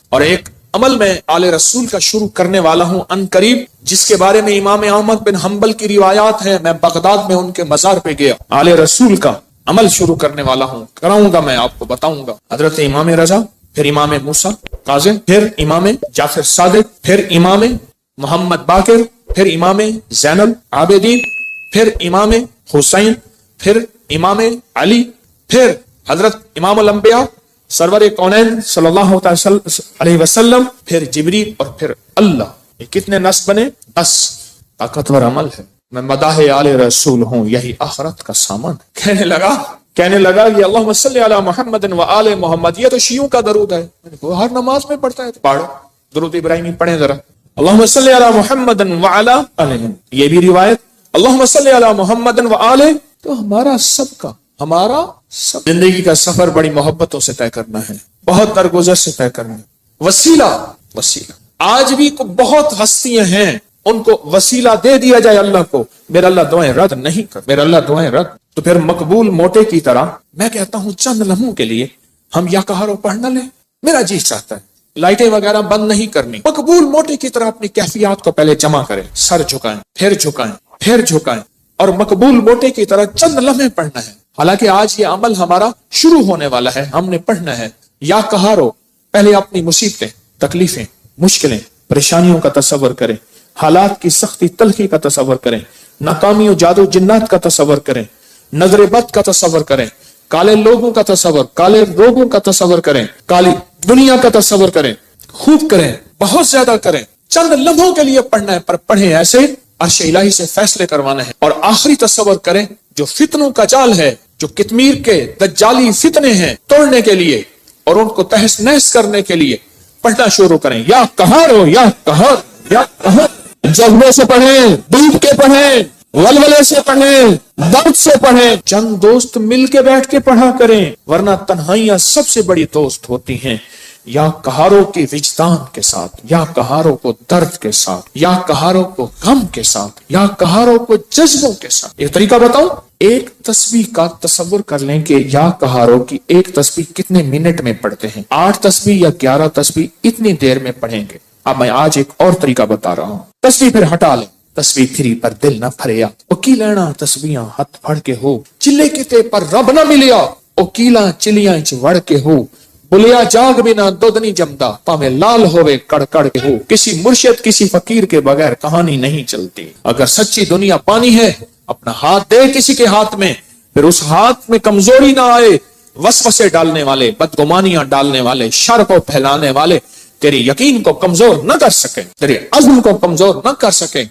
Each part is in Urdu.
اور ایک عمل میں آل رسول کا شروع کرنے والا ہوں ان قریب، جس کے بارے میں امام احمد بن حنبل کی روایات ہیں. میں بغداد میں ان کے مزار پہ گیا، آل رسول کا عمل شروع کرنے والا ہوں، کراؤں گا، میں آپ کو بتاؤں گا. حضرت امام رضا، پھر امام موسیٰ کاظم، پھر امام جعفر صادق، پھر امام محمد باقر، پھر امام زین العابدین، پھر امام حسین، پھر امام علی، پھر حضرت امام الانبیاء سرور کونین صلی اللہ علیہ وسلم، پھر جبریل، اور پھر اللہ. یہ کتنے نصب بنے؟ 10. طاقتور عمل ہے. میں مداح آل رسول ہوں، یہی آخرت کا سامان. کہنے لگا یہ اللہم صلی علی محمد و آل محمد، یہ تو شیعوں کا درود ہے. وہ ہر نماز میں پڑھتا ہے، پڑھو درود ابراہیمی پڑھیں ذرا. اللہم صلی علی محمد و آل، یہ بھی روایت اللہم صلی علی محمد و آل. تو ہمارا سب زندگی کا سفر بڑی محبتوں سے طے کرنا ہے، بہت درگزر سے طے کرنا ہے. وسیلہ آج بھی بہت ہستیاں ہیں، ان کو وسیلہ دے دیا جائے اللہ کو، میرا اللہ دعائیں رد نہیں کر، میرا اللہ دعائیں رد. تو پھر مقبول موٹے کی طرح میں کہتا ہوں چند لمحوں کے لیے ہم یا کہارو پڑھ نہ لیں. میرا جی چاہتا ہے لائٹیں وغیرہ بند نہیں کرنی، مقبول موٹے کی طرح اپنی کیفیات کو پہلے جمع کریں، سر جھکائیں، پھر جھکائیں، اور مقبول موٹے کی طرح چند لمحے پڑھنا ہے. حالانکہ آج یہ عمل ہمارا شروع ہونے والا ہے، ہم نے پڑھنا ہے. یا کہارو پہلے اپنی مصیبتیں، تکلیفیں، مشکلیں، پریشانیوں کا تصور کریں، حالات کی سختی تلخی کا تصور کریں، ناکامی و جادو جنات کا تصور کریں، نظر بد کا تصور کریں، کالے لوگوں کا تصور، کالے روگوں کا تصور کریں، کالی دنیا کا تصور کریں. خوب کریں، بہت زیادہ کریں. چند لمحوں کے لیے پڑھنا ہے، پر پڑھیں ایسے عرش الہی سے فیصلے کروانے ہیں. اور آخری تصور کریں جو فتنوں کا جال ہے، جو کتمیر کے دجالی فتنے ہیں، توڑنے کے لیے اور ان کو تہس نہس کرنے کے لیے پڑھنا شروع کریں. یا کہارو، یا کہار، یا کہار. جذبے سے پڑھیں، ڈوب کے پڑھیں، ولولے سے پڑھیں، درد سے پڑھیں. چند دوست مل کے بیٹھ کے پڑھا کریں، ورنہ تنہائیاں سب سے بڑی دوست ہوتی ہیں. یا کہاروں کی وجدان کے ساتھ، یا کہاروں کو درد کے ساتھ، یا کہاروں کو غم کے ساتھ، یا کہاروں کو جذبوں کے ساتھ. ایک طریقہ بتاؤں، ایک تسبیح کا تصور کر لیں کہ یا کہاروں کی ایک تسبیح کتنے منٹ میں پڑھتے ہیں. 8 تسبیح یا 11 تسبیح اتنی دیر میں پڑھیں گے. اب میں آج ایک اور طریقہ بتا رہا ہوں. تسبیح پھر ہٹا لیں، تسبیح پھری پر دل نہ پھریا، او کی لینا تسبیحاں ہتھ پھڑ کے ہو، چلے کتے پر رب نہ ملیا، او کیلا چلیاں چ وڑ کے ہو، بلیا جاگ بنا دودھ نہیں جمدا، پاویں لال ہوئے کڑ کڑ کے ہو. کسی مرشد کسی فقیر کے بغیر کہانی نہیں چلتی. اگر سچی دنیا پانی ہے، اپنا ہاتھ دے کسی کے ہاتھ میں، پھر اس ہاتھ میں کمزوری نہ آئے. وسوسے ڈالنے والے، بدگمانیاں ڈالنے والے، شر کو پھیلانے والے تیری یقین کو کمزور نہ کر سکیں، تیرے عزم کو کمزور نہ کر سکیں،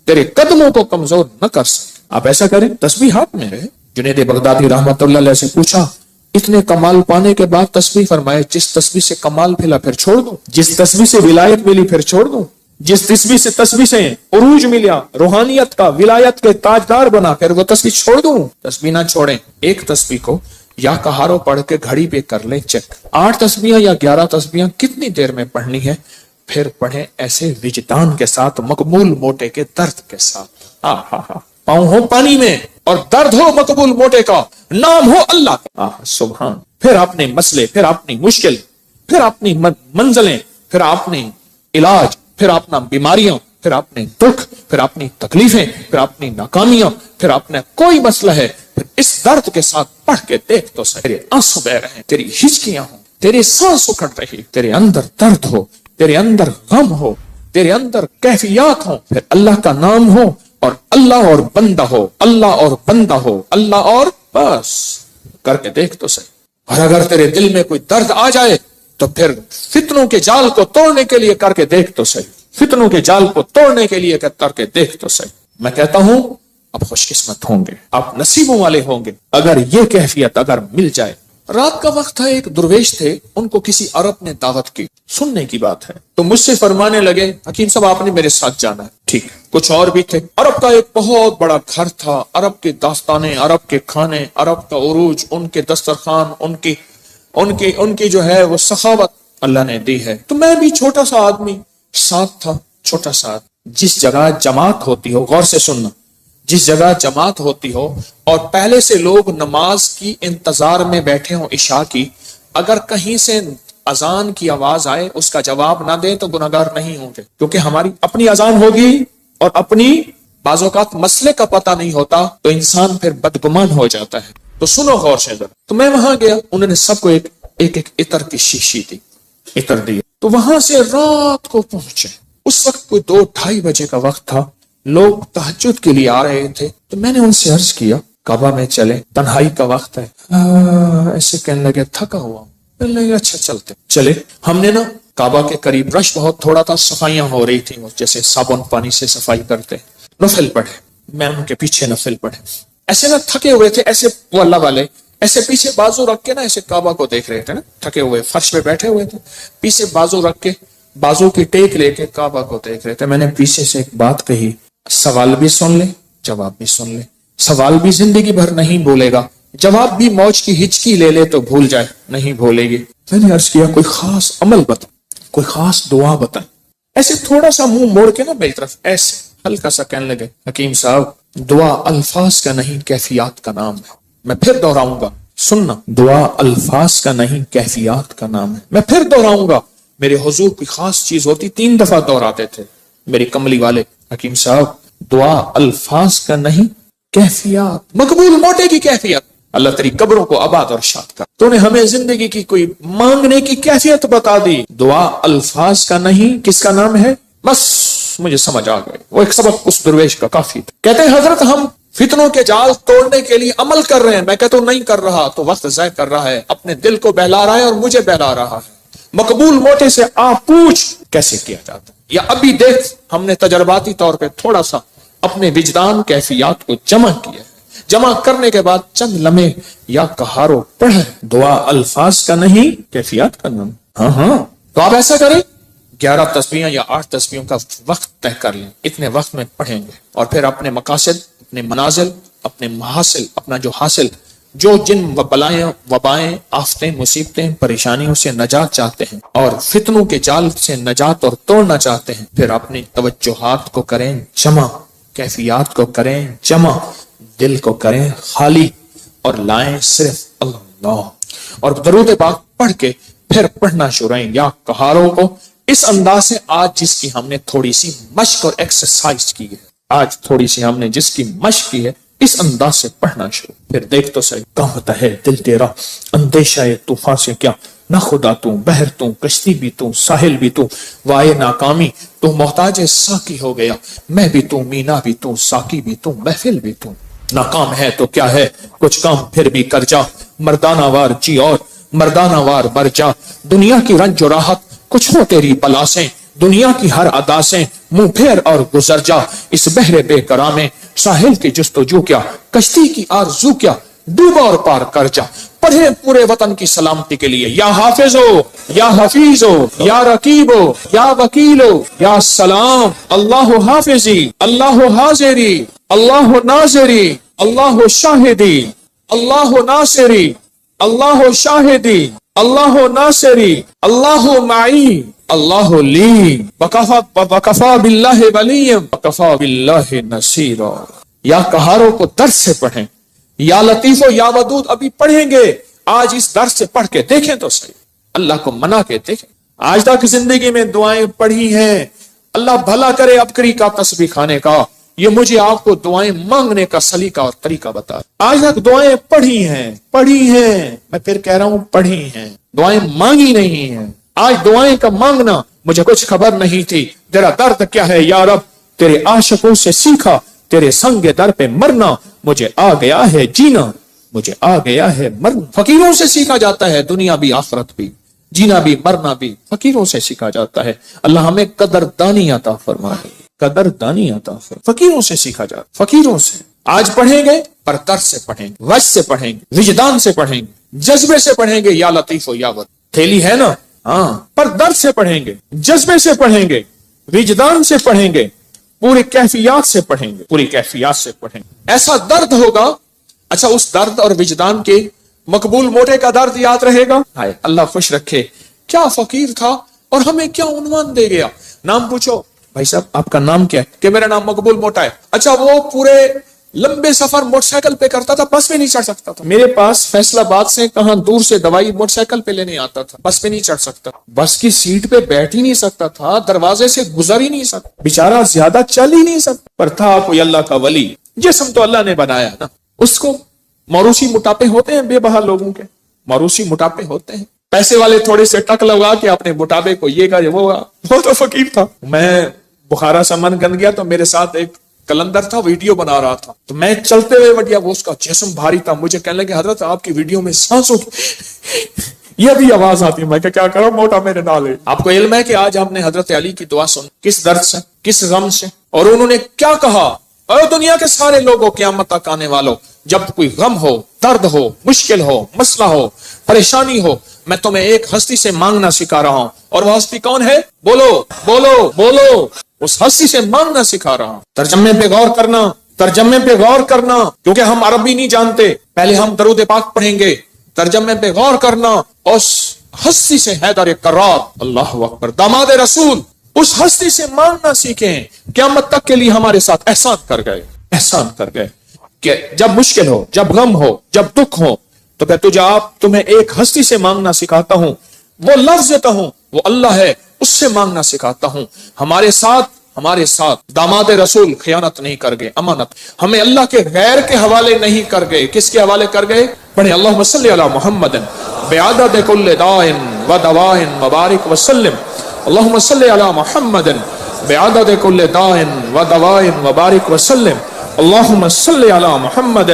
تیرے قدموں کو کمزور نہ کر سکیں. آپ ایسا کریں، تسبیح ہاتھ میں رہے. جنید بغدادی رحمت اللہ علیہ سے پوچھا اتنے کمال پانے کے بعد تسبیح، فرمائے جس تسبیح سے کمال پھیلا پھر چھوڑ دوں، جس تسبیح سے ولایت ملی پھر چھوڑ دوں، جس تسبیح سے عروج ملا، روحانیت کا، ولایت کے تاجدار بنا، پھر وہ تسبیح چھوڑ دوں. تسبیح نہ چھوڑیں. ایک تسبیح کو یا کہارو پڑھ کے گھڑی پہ کر لیں چیک. 8 تسبیحاں یا 11 تسبیحاں کتنی دیر میں پڑھنی ہے، پھر پڑھیں ایسے وجدان کے ساتھ، مقبول موٹے کے درد کے ساتھ. پاؤں ہو پانی میں اور درد ہو مقبول موٹے کا، نام ہو اللہ کا. سبحان. پھر اپنے مسئلے، پھر اپنی مشکل، پھر اپنی منزلیں، پھر اپنی علاج، پھر اپنا بیماریاں، پھر اپنے دکھ، پھر اپنی تکلیفیں، پھر اپنی ناکامیاں، پھر اپنا کوئی مسئلہ ہے، پھر اس درد کے ساتھ پڑھ کے دیکھ تو صحیح. تیرے آنسو بہ رہے ہیں، تیری ہچکیاں ہوں، تیرے سانس اکھڑ رہی، تیرے اندر درد ہو، تیرے اندر غم ہو، تیرے اندر کیفیات ہوں، پھر اللہ کا نام ہو اور اللہ اور بندہ ہو، اللہ اور بندہ ہو، اللہ اور بس کر کے دیکھ تو صحیح. اور اگر تیرے دل میں کوئی درد آ جائے تو پھر فتنوں کے جال کو توڑنے کے لیے کر کے دیکھ تو صحیح. فتنوں کے جال کو توڑنے کے لیے کر کے دیکھ تو صحیح. میں کہتا ہوں آپ خوش قسمت ہوں گے، آپ نصیبوں والے ہوں گے اگر یہ کیفیت اگر مل جائے. رات کا وقت تھا، ایک درویش تھے، ان کو کسی عرب نے دعوت کی، سننے کی بات ہے، تو مجھ سے فرمانے لگے حکیم صاحب آپ نے میرے ساتھ جانا ہے. ٹھیک. کچھ اور بھی تھے. عرب کا ایک بہت بڑا گھر تھا، عرب کے داستانے، عرب کے کھانے، عرب کا عروج، ان کے دسترخوان، ان کی جو ہے وہ سخاوت اللہ نے دی ہے. تو میں بھی چھوٹا سا آدمی ساتھ تھا، چھوٹا سا. جس جگہ جماعت ہوتی ہو، غور سے سننا، جس جگہ جماعت ہوتی ہو اور پہلے سے لوگ نماز کی انتظار میں بیٹھے ہوں عشاء کی، اگر کہیں سے اذان کی آواز آئے اس کا جواب نہ دیں تو گناہگار نہیں ہوں گے، کیونکہ ہماری اپنی اذان ہوگی اور اپنی بعض اوقات مسئلے کا پتہ نہیں ہوتا تو انسان پھر بدگمان ہو جاتا ہے۔ تو سنو غور سے ذرا۔ تو میں وہاں گیا، انہوں نے سب کو ایک عطر کی شیشی دی، عطر دی۔ تو وہاں سے رات کو پہنچے، اس وقت کوئی 2-2:30 بجے کا وقت تھا، لوگ تہجد کے لیے آ رہے تھے۔ تو میں نے ان سے عرض کیا کعبہ میں چلے، تنہائی کا وقت ہے۔ ایسے کہنے لگے تھکا ہوا، کہنے لگے اچھا چلتے چلے۔ ہم نے نا کعبہ کے قریب رش بہت تھوڑا تھا، صفائیاں ہو رہی تھیں جیسے صابن پانی سے صفائی کرتے، نفل پڑھے، میں ان کے پیچھے نفل پڑھے۔ ایسے نا تھکے ہوئے تھے، ایسے وہ اللہ والے ایسے پیچھے بازو رکھ کے نا ایسے کعبہ کو دیکھ رہے تھے نا، تھکے ہوئے فرش پہ بیٹھے ہوئے تھے، پیچھے بازو رکھ کے بازو کی ٹیک لے کے کعبہ کو دیکھ رہے تھے۔ میں نے پیچھے سے ایک بات کہی، سوال بھی سن لے جواب بھی سن لے، سوال بھی زندگی بھر نہیں بولے گا، جواب بھی موج کی ہچکی لے لے تو بھول جائے، نہیں بھولے گی۔ میں نے عرض کیا کوئی خاص عمل بتا، کوئی خاص دعا بتا۔ ایسے تھوڑا سا منہ موڑ کے نا میری طرف ایسے ہلکا سا کہنے لگے حکیم صاحب دعا الفاظ کا نہیں کیفیات کا نام ہے۔ میں پھر دہراؤں گا، سننا، دعا الفاظ کا نہیں کیفیات کا نام ہے۔ میں پھر دہراؤں گا، میرے حضور کی خاص چیز ہوتی 3 دفعہ دہراتے تھے میری کملی والے، حکیم صاحب دعا الفاظ کا نہیں کیفیات، مقبول موٹے کی کیفیت۔ اللہ تیری قبروں کو آباد اور شاد کر، تو نے ہمیں زندگی کی کوئی مانگنے کی کیفیت بتا دی۔ دعا الفاظ کا نہیں، کس کا نام ہے؟ بس مجھے سمجھ آ گئی، وہ ایک سبق اس درویش کا کافی تھا۔ کہتے ہیں حضرت ہم فتنوں کے جال توڑنے کے لیے عمل کر رہے ہیں، میں کہتا ہوں نہیں کر رہا تو وقت ضائع کر رہا ہے، اپنے دل کو بہلا رہا ہے اور مجھے بہلا رہا ہے۔ مقبول موٹے سے آپ پوچھ کیسے کیا جاتا ہے، یا ابھی دیکھ ہم نے تجرباتی طور پہ تھوڑا سا اپنے وجدان کیفیات کو جمع کیا ہے، جمع کرنے کے بعد چند لمحے یا کہارو پڑھ، دعا الفاظ کا نہیں کیفیات کا نام۔ ہاں تو آپ ایسا کریں 11 تسبیحیں یا 8 تسبیحوں کا وقت طے کر لیں، اتنے وقت میں پڑھیں گے، اور پھر اپنے مقاصد، اپنے منازل، اپنے محاصل، اپنا جو حاصل، جو جن بلائیں وبائیں آفتیں مصیبتیں پریشانیوں سے نجات چاہتے ہیں اور فتنوں کے جال سے نجات اور توڑنا چاہتے ہیں، پھر اپنی توجہات کو کریں جمع، کیفیات کو کریں جمع، دل کو کریں خالی اور لائیں صرف اللہ، اور درود پاک پڑھ کے پھر پڑھنا شروع کریں یا کہاروں کو اس انداز سے۔ آج جس کی ہم نے تھوڑی سی مشق اور ایکسرسائز کی ہے، آج تھوڑی سی ہم نے جس کی مشق کی ہے، اس انداز سے پڑھنا شروع، پھر دیکھ تو صحیح کانپتا ہے دل تیرا، اندیشہ طوفان سے کیا، نہ خدا تو بحر تو کشتی بھی تو ساحل بھی تو، وائے ناکامی تو محتاج ساقی ہو گیا، میں بھی تو مینا بھی تو ساقی بھی تو محفل بھی تو، ناکام ہے تو کیا ہے کچھ کام پھر بھی کر جا، مردانہ وار جی اور مردانہ وار مر جا، دنیا کی رنج و راحت کچھ ہو تیری بلا سے، دنیا کی ہر ادا سے منہ پھیر اور گزر جا، اس بحر بے قرار میں ساحل کی جستجو کیا، کشتی کی آرزو کیا، ڈوبا اور پار کر جا، پڑھے پورے وطن کی سلامتی کے لیے یا حافظ ہو یا حفیظ ہو یا رقیب ہو یا وکیل ہو یا سلام، اللہ حافظی اللہ حاضری اللہ ناظری اللہ شاہدی اللہ ناصری اللہ شاہدی اللہ ناصری اللہ معی اللہ لی وکفا باللہ ولی وکفا باللہ نصیرا۔ یا کہاروں کو درس سے پڑھیں، یا لطیف و یا ودود ابھی پڑھیں گے، آج اس درس سے پڑھ کے دیکھیں تو صحیح، اللہ کو منا کے دیکھیں۔ آج تک زندگی میں دعائیں پڑھی ہیں، اللہ بھلا کرے ابکری کا تسبیح کھانے کا، یہ مجھے آپ کو دعائیں مانگنے کا سلیقہ اور طریقہ بتا۔ آج تک دعائیں پڑھی ہیں، میں پھر کہہ رہا ہوں پڑھی ہیں، دعائیں مانگی نہیں ہیں۔ آج دعائیں کا مانگنا مجھے کچھ خبر نہیں تھی، تیرا درد کیا ہے یا رب، تیرے عاشقوں سے سیکھا، تیرے سنگ در پہ مرنا، مجھے آ گیا ہے جینا، مجھے آ گیا ہے مرنا۔ فقیروں سے سیکھا جاتا ہے دنیا بھی آخرت بھی، جینا بھی مرنا بھی فقیروں سے سیکھا جاتا ہے۔ اللہ ہمیں قدردانی عطا فرمائے، قدردانی عطا فرمائے۔ فقیروں سے سیکھا جاتا، فقیروں سے۔ آج پڑھیں گے پر درد سے پڑھیں گے، وجد سے پڑھیں گے، وجدان سے پڑھیں گے، جذبے سے پڑھیں گے، یا لطیف و یا ود تھیلی ہے نا، ہاں، پر درد سے پڑھیں گے، جذبے سے پڑھیں گے، وجدان سے پڑھیں گے، پوری کیفیات سے پڑھیں گے، پوری کیفیات سے پڑھیں گے۔ ایسا درد ہوگا، اچھا اس درد اور وجدان کے مقبول موٹے کا درد یاد رہے گا، ہائے اللہ خوش رکھے، کیا فقیر تھا اور ہمیں کیا عنوان دے گیا۔ نام پوچھو، بھائی صاحب آپ کا نام کیا ہے؟ کہ میرا نام مقبول موٹا ہے۔ اچھا وہ پورے لمبے سفر موٹر سائیکل پہ کرتا تھا، بس پہ نہیں چڑھ سکتا تھا. میرے پاس فیصل آباد سے کہاں دور سے دوائی موٹر سائیکل پہ لینے آتا تھا، بس پہ نہیں چڑھ سکتا، بس کی سیٹ پہ بیٹھ ہی نہیں سکتا تھا، دروازے سے گزر ہی نہیں سکتا، بیچارہ زیادہ چل ہی نہیں سکتا، پر تھا کوئی اللہ کا ولی. جسم تو اللہ نے بنایا نا. اس کو موروثی موٹاپے ہوتے ہیں بے بہا لوگوں کے، موروثی موٹاپے ہوتے ہیں. پیسے والے تھوڑے سے ٹک لگا کے اپنے موٹاپے کو یہ گا وہ گا. وہ تو فقیر تھا. میں بخارا سے من گن گیا تو میرے ساتھ ایک کلندر تھا، ویڈیو بنا رہا تھا، تو میں چلتے ہوئے بڑھیا، وہ اس کا جسم بھاری تھا، مجھے کہنے لگے حضرت آپ کی ویڈیو میں سانسوں یہ بھی آواز آتی ہے. میں کیا کروں، موٹا میرے نال ہے. آپ کو علم ہے کہ آج ہم نے حضرت علی کی دعا سن، کس درد سے، کس غم سے، اور انہوں نے کیا کہا، اور دنیا کے سارے لوگوں قیامت تک آنے والوں، جب کوئی غم ہو، درد ہو، مشکل ہو، مسئلہ ہو، پریشانی ہو، میں تمہیں ایک ہستی سے مانگنا سکھا رہا ہوں. اور وہ ہستی کون ہے؟ بولو بولو بولو. اس ہستی سے مانگنا سکھا رہا ہوں. ترجمے پہ غور کرنا، ترجمے پہ غور کرنا، کیونکہ ہم عربی نہیں جانتے. پہلے ہم درود پاک پڑھیں گے، ترجمے پہ غور کرنا. اس ہستی سے حیدر کرار، اللہ اکبر، داماد رسول، اس ہستی سے مانگنا سیکھیں. قیامت تک کے لیے ہمارے ساتھ احسان کر گئے، احسان کر گئے کہ جب مشکل ہو، جب غم ہو، جب دکھ ہو، تو کہ تمہیں ایک ہستی سے مانگنا سکھاتا ہوں، وہ لفظ دیتا ہوں، وہ اللہ ہے، اس سے مانگنا سکھاتا ہوں. ہمارے ساتھ داماد رسول خیانت نہیں کر گئے، امانت. ہمیں اللہ کے غیر کے حوالے نہیں کر گئے. کس کے حوالے کر گئے؟ پڑھیں اللہم صلی علی محمد بعدد کل داء و دواء مبارک وسلم. اللہم صلی علی محمد بعدد کل داء و دواء مبارک وسلم. اللہم صلی علی محمد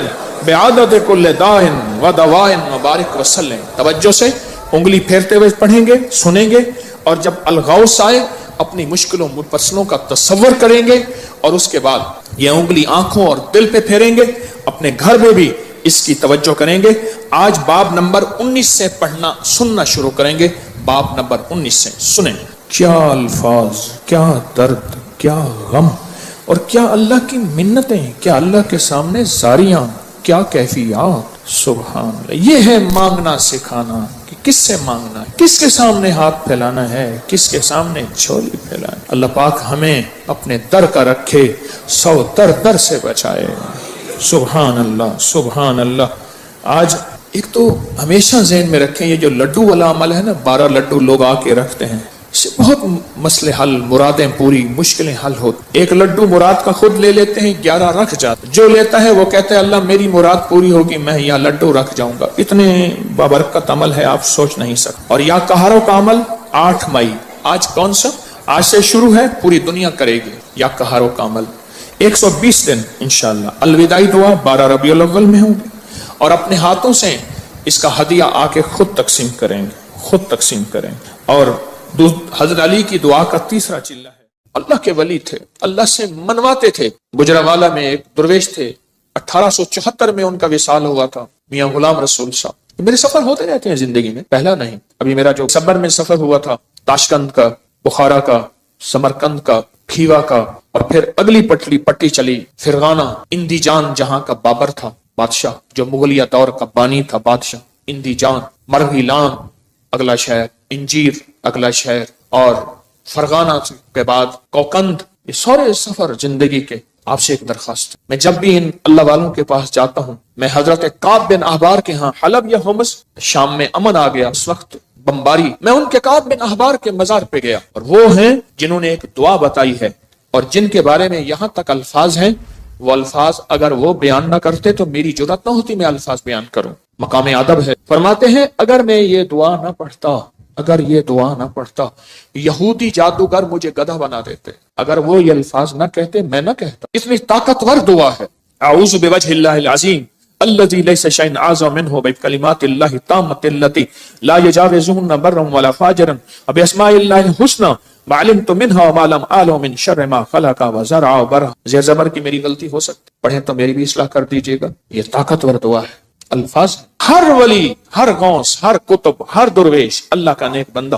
بعدد کل داء و دواء مبارک وسلم. توجہ سے انگلی پھیرتے ہوئے پڑھیں گے، سنیں گے، اور جب الغوث آئے اپنی مشکلوں مسئلوں کا تصور کریں گے، اور اس کے بعد یہ انگلی آنکھوں اور دل پہ پھیریں گے. اپنے گھر میں بھی اس کی توجہ کریں گے. آج باب نمبر 19 سے پڑھنا سننا شروع کریں گے. باب نمبر 19 سے سنیں. کیا الفاظ، کیا درد، کیا غم، اور کیا اللہ کی منتیں، کیا اللہ کے سامنے زاریاں، کیا کیفیات. سبحان اللہ. یہ ہے مانگنا سکھانا کہ کس سے مانگنا ہے، کس کے سامنے ہاتھ پھیلانا ہے، کس کے سامنے جھولی پھیلائے. اللہ پاک ہمیں اپنے در کا رکھے، 100 در سے بچائے. سبحان اللہ سبحان اللہ. آج ایک تو ہمیشہ ذہن میں رکھیں، یہ جو لڈو والا عمل ہے نا، 12 لڈو لوگ آ کے رکھتے ہیں، اس سے بہت مسئلے حل، مرادیں پوری، مشکلیں حل ہوتی. ایک لڈو مراد کا خود لے لیتے ہیں، 11 رکھ جاتے. جو لیتا ہے وہ کہتے ہیں اللہ میری مراد پوری ہوگی، میں یہاں لڈو رکھ جاؤں گا. اتنے بابرکت عمل ہے آپ سوچ نہیں سکتے. اور یا کہاروں کا عمل 8 مئی، آج کون سا، آج سے شروع ہے، پوری دنیا کرے گی یا کہاروں کا عمل. 120 دن انشاءاللہ. الوداعی دعا 12 ربیع الاول میں ہوگی، اور اپنے ہاتھوں سے اس کا ہدیہ آ کے خود تقسیم کریں گے، خود تقسیم کریں گے. اور حضرت علی کی دعا کا تیسرا چلہ ہے. اللہ کے ولی تھے، اللہ سے منواتے تھے. گجرانوالہ میں ایک درویش تھے، 1874 میں ان کا وصال ہوا تھا، میاں غلام رسول صاحب. میرے سفر ہوتے رہتے ہیں زندگی میں، پہلا نہیں. ابھی میرا جو صبر میں سفر ہوا تھا، تاشقند کا، بخارا کا، سمرقند کا، کھیوا کا، اور پھر اگلی پٹی چلی فرغانہ، اندی جان جہاں کا بابر تھا بادشاہ، جو مغلیہ دور کا بانی تھا بادشاہ. اندی جان، مرغیلان اگلا شہر، انجیر اگلا شہر، اور فرغانہ کے بعد کوکند. یہ سارے سفر زندگی کے. آپ سے ایک درخواست، میں جب بھی ان اللہ والوں کے پاس جاتا ہوں، میں حضرت کعب بن احبار کے ہاں، حلب یا حمص، شام میں امن آ گیا اس وقت، بمباری، میں ان کے کعب بن احبار کے مزار پہ گیا، اور وہ ہیں جنہوں نے ایک دعا بتائی ہے، اور جن کے بارے میں یہاں تک الفاظ ہیں. وہ الفاظ اگر وہ بیان نہ کرتے تو میری جرات نہ ہوتی میں الفاظ بیان کروں. مقام ادب ہے. فرماتے ہیں اگر میں یہ دعا نہ پڑھتا، اگر یہ دعا نہ پڑھتا، یہودی جادوگر مجھے گدھا بنا دیتے. اگر وہ یہ الفاظ نہ کہتے، میں نہ کہتا. اتنی طاقتور دعا ہے. اعوذ بوجہ اللہ العظیم الذی لیس شیء اعظم منہ بکلمات اللہ التامۃ التی لا یجاوزہن برا ولا فاجرا وباسماء اللہ الحسنی ما علمت منہا وما لم اعلم من شر ما خلق وزرع وبرع. زیر زبر کی میری غلطی ہو سکتی، پڑھیں تو میری بھی اصلاح کر دیجیے گا. یہ طاقتور دعا ہے. الفاظ ہر ولی، ہر غوث، ہر کتب، ہر درویش، اللہ کا نیک بندہ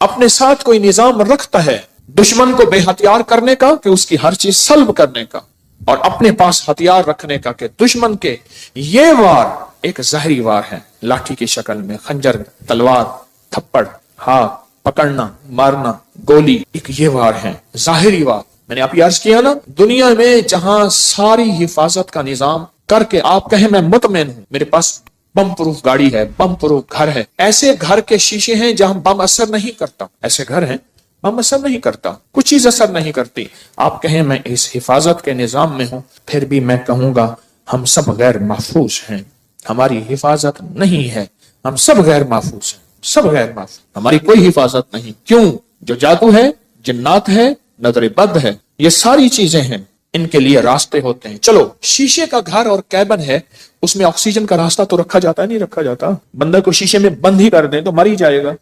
اپنے ساتھ کوئی نظام رکھتا ہے دشمن کو بے ہتھیار کرنے کا، کہ اس کی ہر چیز سلب کرنے کا، اور اپنے پاس ہتھیار رکھنے کا کہ دشمن کے یہ وار ایک ظاہری وار ہے، لاٹھی کی شکل میں، خنجر، تلوار، تھپڑ، ہاتھ پکڑنا، مارنا، گولی، ایک یہ وار ہے ظاہری وار. میں نے آپ یہ عرض کیا نا، دنیا میں جہاں ساری حفاظت کا نظام کر کے آپ کہیں میں مطمئن ہوں، میرے پاس بم پروف گاڑی ہے، بم پروف گھر ہے، ایسے گھر کے شیشے ہیں جہاں بم اثر نہیں کرتا، ایسے گھر ہیں بم اثر نہیں کرتا، کچھ چیز اثر نہیں کرتی، آپ کہیں میں اس حفاظت کے نظام میں ہوں، پھر بھی میں کہوں گا ہم سب غیر محفوظ ہیں، ہماری حفاظت نہیں ہے، ہم سب غیر محفوظ ہیں، سب غیر محفوظ، ہماری کوئی حفاظت نہیں۔ کیوں؟ جو جادو ہے، جنات ہے، نظر بد ہے، یہ ساری چیزیں ہیں، ان کے لیے راستے ہوتے ہیں۔ چلو شیشے کا گھر اور کیبن ہے، اس میں آکسیجن کا راستہ تو رکھا جاتا ہے، نہیں رکھا جاتا؟ بندے کو شیشے میں بند ہی کر دیں تو مر ہی جائے گا۔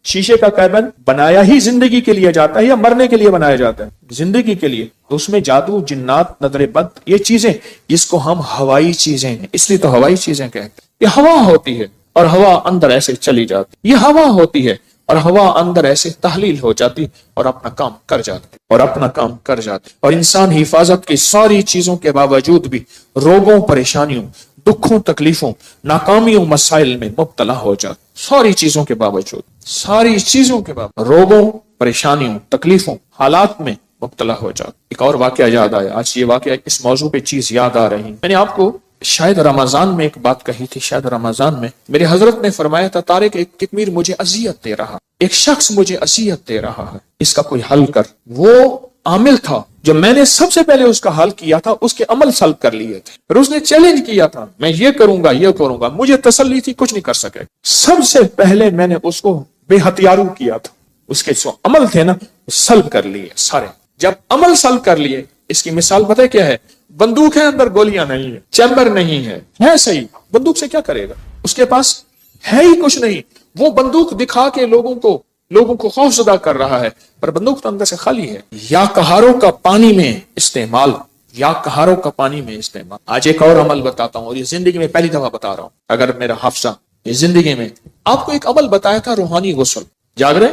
شیشے کا کیبن بنایا ہی زندگی کے لیے جاتا ہے یا مرنے کے لیے بنایا جاتا ہے؟ زندگی کے لیے۔ تو اس میں جادو، جنات، نظر بد، یہ چیزیں جس کو ہم ہوائی چیزیں ہیں، اس لیے تو ہوائی چیزیں کہتے ہیں۔ یہ ہوا ہوتی ہے اور ہوا اندر ایسے چلی جاتی، یہ ہوا ہوتی ہے اور ہوا اندر ایسے تحلیل ہو جاتی اور اپنا کام کر جاتی اور انسان حفاظت کی ساری چیزوں کے باوجود بھی روگوں، پریشانیوں، دکھوں، تکلیفوں، ناکامیوں، مسائل میں مبتلا ہو جاتا، ساری چیزوں کے باوجود، روگوں، پریشانیوں، تکلیفوں، حالات میں مبتلا ہو جاتا۔ ایک اور واقعہ یاد آیا، آج یہ واقعہ اس موضوع پہ چیز یاد آ رہی، میں نے آپ کو شاید رمضان میں ایک بات کہی تھی، شاید رمضان میں میرے حضرت نے فرمایا تھا، طارق ایک کتمیر مجھے اذیت دے رہا، ایک شخص مجھے اذیت دے رہا ہے، اس کا کوئی حل کر۔ وہ عامل تھا جو میں نے سب سے پہلے اس کا حل کیا تھا، اس کے عمل سلب کر لیے تھے، پھر اس نے چیلنج کیا تھا میں یہ کروں گا، مجھے تسلی تھی کچھ نہیں کر سکے، سب سے پہلے میں نے اس کو بے ہتھیارو کیا تھا، اس کے جو عمل تھے نا سلب کر لیے سارے۔ جب عمل سلب کر لیے، اس کی مثال پتہ ہے کیا ہے؟ بندوق ہے، اندر گولیاں نہیں ہے، چیمبر نہیں ہے صحیح، بندوق سے کیا کرے گا؟ اس کے پاس ہے ہی کچھ نہیں، وہ بندوق دکھا کے لوگوں کو خوف زدہ کر رہا ہے، پر بندوق تو اندر سے خالی ہے۔ یا کہاروں کا پانی میں استعمال، آج ایک اور عمل بتاتا ہوں، اور یہ زندگی میں پہلی دفعہ بتا رہا ہوں، اگر میرا حافظہ، یہ زندگی میں آپ کو ایک عمل بتایا تھا، روحانی غسل، یاد رہے؟